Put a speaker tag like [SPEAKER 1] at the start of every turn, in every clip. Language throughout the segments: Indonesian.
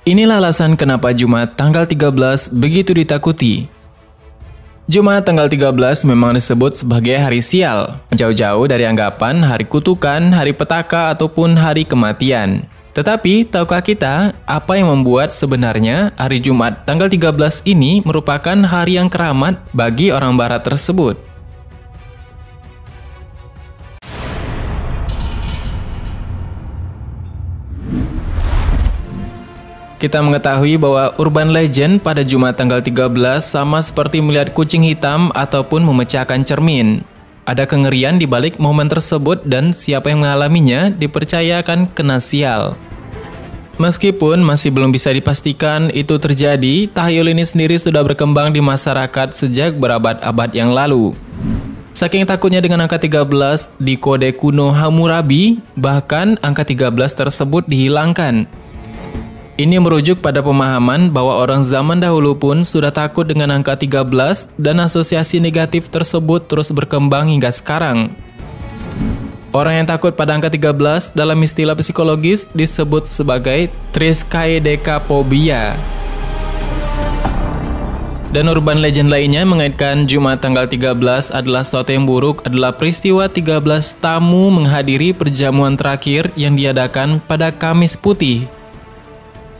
[SPEAKER 1] Inilah alasan kenapa Jumat tanggal 13 begitu ditakuti. Jumat tanggal 13 memang disebut sebagai hari sial, jauh-jauh dari anggapan hari kutukan, hari petaka, ataupun hari kematian. Tetapi, tahukah kita apa yang membuat sebenarnya hari Jumat tanggal 13 ini merupakan hari yang keramat bagi orang barat tersebut? Kita mengetahui bahwa urban legend pada Jumat tanggal 13 sama seperti melihat kucing hitam ataupun memecahkan cermin. Ada kengerian di balik momen tersebut dan siapa yang mengalaminya dipercayakan kena sial. Meskipun masih belum bisa dipastikan itu terjadi, tahayul ini sendiri sudah berkembang di masyarakat sejak berabad-abad yang lalu. Saking takutnya dengan angka 13 di kode kuno Hammurabi, bahkan angka 13 tersebut dihilangkan. Ini merujuk pada pemahaman bahwa orang zaman dahulu pun sudah takut dengan angka 13 dan asosiasi negatif tersebut terus berkembang hingga sekarang. Orang yang takut pada angka 13 dalam istilah psikologis disebut sebagai triskaidekaphobia. Dan urban legend lainnya mengaitkan Jumat tanggal 13 adalah sesuatu yang buruk adalah peristiwa 13 tamu menghadiri perjamuan terakhir yang diadakan pada Kamis Putih.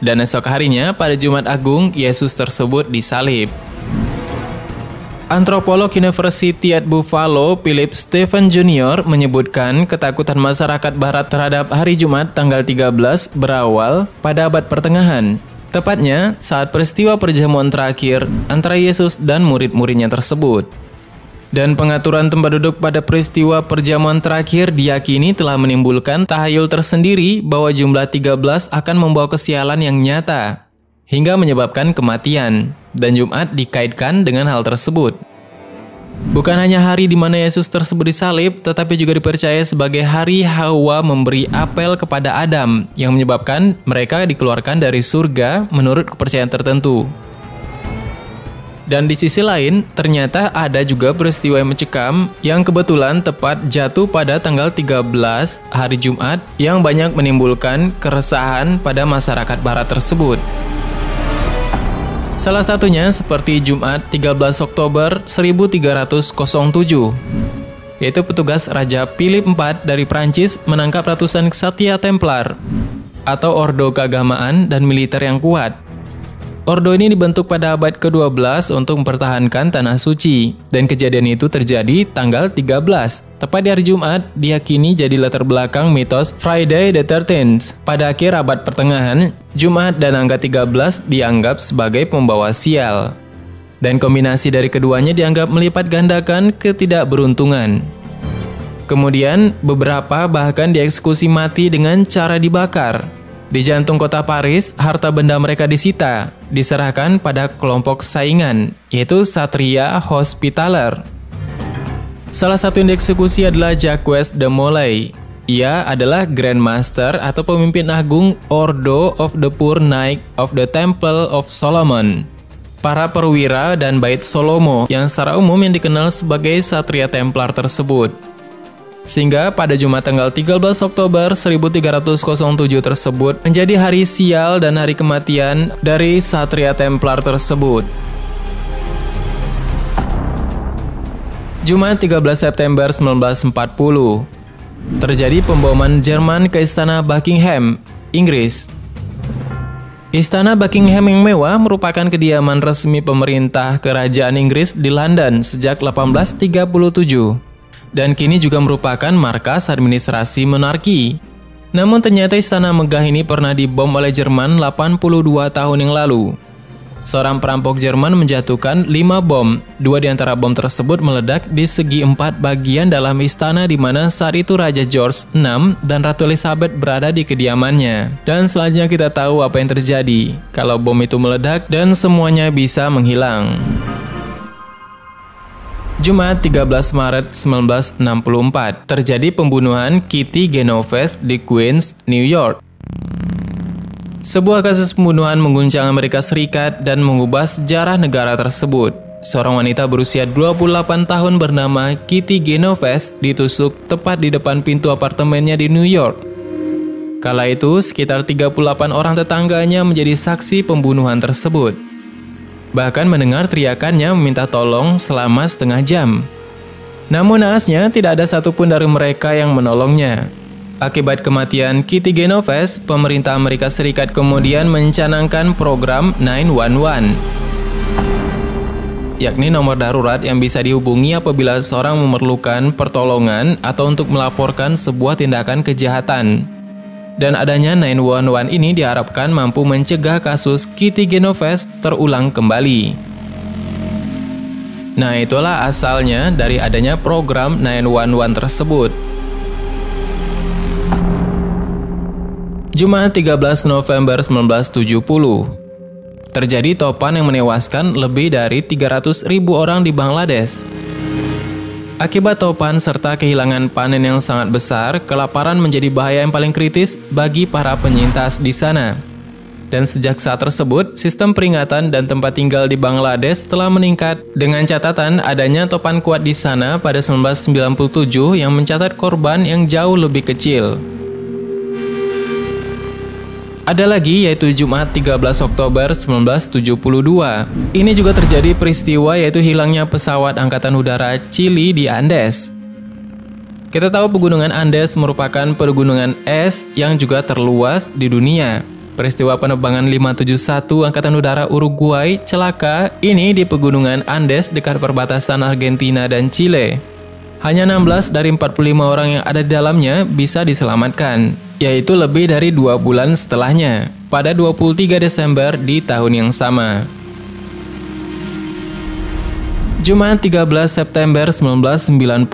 [SPEAKER 1] Dan esok harinya, pada Jumat Agung, Yesus tersebut disalib. Antropolog University at Buffalo, Philip Stephen Jr. menyebutkan ketakutan masyarakat barat terhadap hari Jumat tanggal 13 berawal pada abad pertengahan. Tepatnya saat peristiwa perjamuan terakhir antara Yesus dan murid-muridnya tersebut. Dan pengaturan tempat duduk pada peristiwa perjamuan terakhir diyakini telah menimbulkan tahayul tersendiri bahwa jumlah 13 akan membawa kesialan yang nyata, hingga menyebabkan kematian, dan Jumat dikaitkan dengan hal tersebut. Bukan hanya hari di mana Yesus tersebut disalib, tetapi juga dipercaya sebagai hari Hawa memberi apel kepada Adam, yang menyebabkan mereka dikeluarkan dari surga menurut kepercayaan tertentu. Dan di sisi lain, ternyata ada juga peristiwa yang mencekam yang kebetulan tepat jatuh pada tanggal 13 hari Jumat yang banyak menimbulkan keresahan pada masyarakat barat tersebut. Salah satunya seperti Jumat 13 Oktober 1307, yaitu petugas Raja Philip IV dari Prancis menangkap ratusan ksatria Templar atau ordo keagamaan dan militer yang kuat. Ordo ini dibentuk pada abad ke-12 untuk mempertahankan Tanah Suci, dan kejadian itu terjadi tanggal 13. Tepat di hari Jumat, diyakini jadi latar belakang mitos Friday the 13th. Pada akhir abad pertengahan, Jumat dan angka 13 dianggap sebagai pembawa sial. Dan kombinasi dari keduanya dianggap melipat gandakan ketidakberuntungan. Kemudian, beberapa bahkan dieksekusi mati dengan cara dibakar. Di jantung kota Paris, harta benda mereka disita, diserahkan pada kelompok saingan, yaitu Ksatria Hospitaller. Salah satu yang dieksekusi adalah Jacques de Molay. Ia adalah Grand Master atau pemimpin agung Ordo of the Poor Knights of the Temple of Solomon. Para perwira dan Bait Salomo yang secara umum yang dikenal sebagai Ksatria Templar tersebut. Sehingga pada Jumat tanggal 13 Oktober 1307 tersebut menjadi hari sial dan hari kematian dari Ksatria Templar tersebut. Jumat 13 September 1940 terjadi pemboman Jerman ke Istana Buckingham, Inggris. Istana Buckingham yang mewah merupakan kediaman resmi pemerintah Kerajaan Inggris di London sejak 1837. Dan kini juga merupakan markas administrasi monarki. Namun ternyata istana megah ini pernah dibom oleh Jerman 82 tahun yang lalu. Seorang perampok Jerman menjatuhkan 5 bom. 2 di antara bom tersebut meledak di segi 4 bagian dalam istana di mana saat itu Raja George VI dan Ratu Elizabeth berada di kediamannya. Dan selanjutnya kita tahu apa yang terjadi kalau bom itu meledak dan semuanya bisa menghilang. Jumat 13 Maret 1964, terjadi pembunuhan Kitty Genovese di Queens, New York. Sebuah kasus pembunuhan mengguncang Amerika Serikat dan mengubah sejarah negara tersebut. Seorang wanita berusia 28 tahun bernama Kitty Genovese ditusuk tepat di depan pintu apartemennya di New York. Kala itu, sekitar 38 orang tetangganya menjadi saksi pembunuhan tersebut. Bahkan mendengar teriakannya meminta tolong selama setengah jam. Namun naasnya, tidak ada satupun dari mereka yang menolongnya. Akibat kematian Kitty Genovese, pemerintah Amerika Serikat kemudian mencanangkan program 911, yakni nomor darurat yang bisa dihubungi apabila seorang memerlukan pertolongan atau untuk melaporkan sebuah tindakan kejahatan. Dan adanya 911 ini diharapkan mampu mencegah kasus Kitty Genovese terulang kembali. Nah, itulah asalnya dari adanya program 911 tersebut. Jumat 13 November 1970. Terjadi topan yang menewaskan lebih dari 300.000 orang di Bangladesh. Akibat topan serta kehilangan panen yang sangat besar, kelaparan menjadi bahaya yang paling kritis bagi para penyintas di sana. Dan sejak saat tersebut, sistem peringatan dan tempat tinggal di Bangladesh telah meningkat dengan catatan adanya topan kuat di sana pada 1997 yang mencatat korban yang jauh lebih kecil. Ada lagi yaitu Jumat 13 Oktober 1972. Ini juga terjadi peristiwa yaitu hilangnya pesawat Angkatan Udara Chili di Andes. Kita tahu pegunungan Andes merupakan pegunungan es yang juga terluas di dunia. Peristiwa penerbangan 571 Angkatan Udara Uruguay celaka ini di pegunungan Andes dekat perbatasan Argentina dan Chile. Hanya 16 dari 45 orang yang ada di dalamnya bisa diselamatkan, yaitu lebih dari 2 bulan setelahnya, pada 23 Desember di tahun yang sama. Jumat 13 September 1996.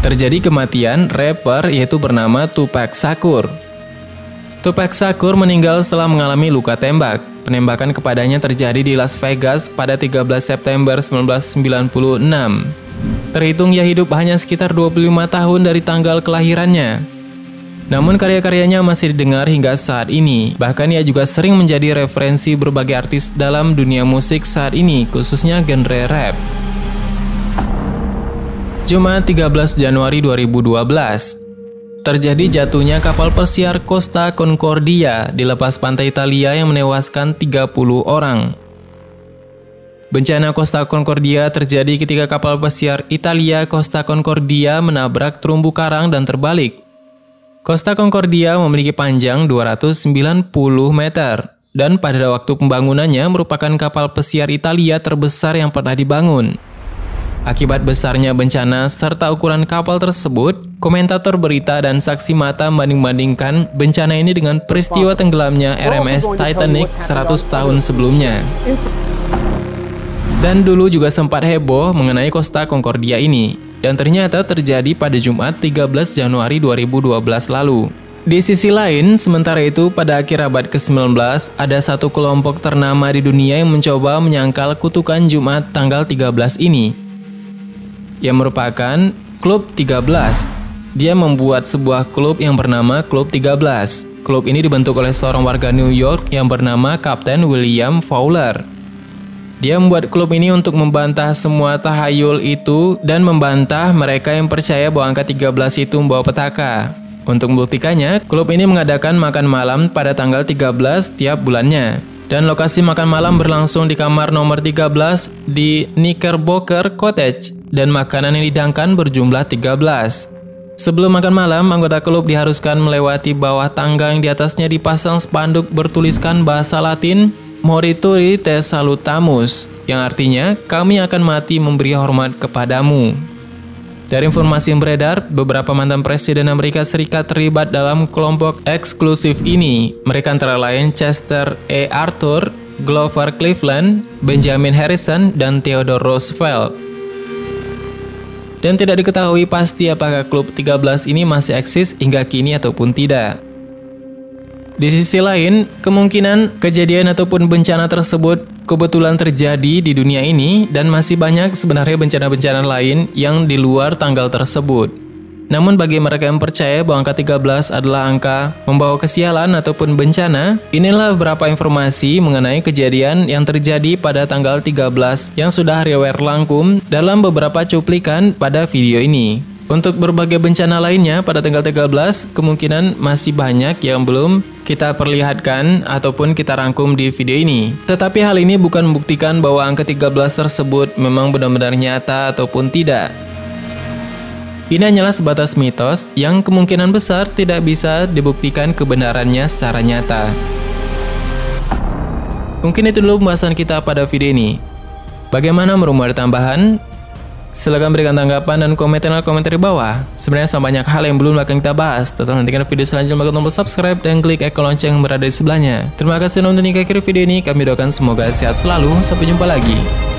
[SPEAKER 1] Terjadi kematian rapper yaitu bernama Tupac Shakur. Tupac Shakur meninggal setelah mengalami luka tembak. Penembakan kepadanya terjadi di Las Vegas pada 13 September 1996. Terhitung ia hidup hanya sekitar 25 tahun dari tanggal kelahirannya. Namun karya-karyanya masih didengar hingga saat ini. Bahkan ia juga sering menjadi referensi berbagai artis dalam dunia musik saat ini, khususnya genre rap. Jumat 13 Januari 2012. Terjadi jatuhnya kapal pesiar Costa Concordia di lepas pantai Italia yang menewaskan 30 orang. Bencana Costa Concordia terjadi ketika kapal pesiar Italia Costa Concordia menabrak terumbu karang dan terbalik. Costa Concordia memiliki panjang 290 meter dan pada waktu pembangunannya merupakan kapal pesiar Italia terbesar yang pernah dibangun. Akibat besarnya bencana serta ukuran kapal tersebut, komentator berita dan saksi mata membanding-bandingkan bencana ini dengan peristiwa tenggelamnya RMS Titanic 100 tahun sebelumnya. Dan dulu juga sempat heboh mengenai Costa Concordia ini, dan ternyata terjadi pada Jumat 13 Januari 2012 lalu. Di sisi lain, sementara itu pada akhir abad ke-19, ada satu kelompok ternama di dunia yang mencoba menyangkal kutukan Jumat tanggal 13 ini, yang merupakan Klub 13. Dia membuat sebuah klub yang bernama Klub 13. Klub ini dibentuk oleh seorang warga New York yang bernama Kapten William Fowler. Dia membuat klub ini untuk membantah semua tahayul itu dan membantah mereka yang percaya bahwa angka 13 itu membawa petaka. Untuk membuktikannya, klub ini mengadakan makan malam pada tanggal 13 tiap bulannya. Dan lokasi makan malam berlangsung di kamar nomor 13 di Knickerbocker Cottage dan makanan yang dihidangkan berjumlah 13. Sebelum makan malam, anggota klub diharuskan melewati bawah tangga yang di atasnya dipasang spanduk bertuliskan bahasa Latin Morituri te salutamus, yang artinya kami akan mati memberi hormat kepadamu. Dari informasi yang beredar, beberapa mantan presiden Amerika Serikat terlibat dalam kelompok eksklusif ini. Mereka antara lain Chester A. Arthur, Grover Cleveland, Benjamin Harrison, dan Theodore Roosevelt. Dan tidak diketahui pasti apakah Klub 13 ini masih eksis hingga kini ataupun tidak. Di sisi lain, kemungkinan kejadian ataupun bencana tersebut kebetulan terjadi di dunia ini dan masih banyak sebenarnya bencana-bencana lain yang di luar tanggal tersebut. Namun bagi mereka yang percaya bahwa angka 13 adalah angka membawa kesialan ataupun bencana, inilah beberapa informasi mengenai kejadian yang terjadi pada tanggal 13 yang sudah riwayat rangkum dalam beberapa cuplikan pada video ini. Untuk berbagai bencana lainnya pada tanggal 13, kemungkinan masih banyak yang belum kita perlihatkan ataupun kita rangkum di video ini. Tetapi hal ini bukan membuktikan bahwa angka 13 tersebut memang benar-benar nyata ataupun tidak. Ini hanyalah sebatas mitos yang kemungkinan besar tidak bisa dibuktikan kebenarannya secara nyata. Mungkin itu dulu pembahasan kita pada video ini. Bagaimana menurutmu, ada tambahan? Silahkan berikan tanggapan dan komentar di bawah. Sebenarnya sama banyak hal yang belum akan kita bahas. Tetap nantikan video selanjutnya, tekan tombol subscribe dan klik ikon lonceng yang berada di sebelahnya. Terima kasih sudah menonton hingga akhir video ini. Kami doakan semoga sehat selalu. Sampai jumpa lagi.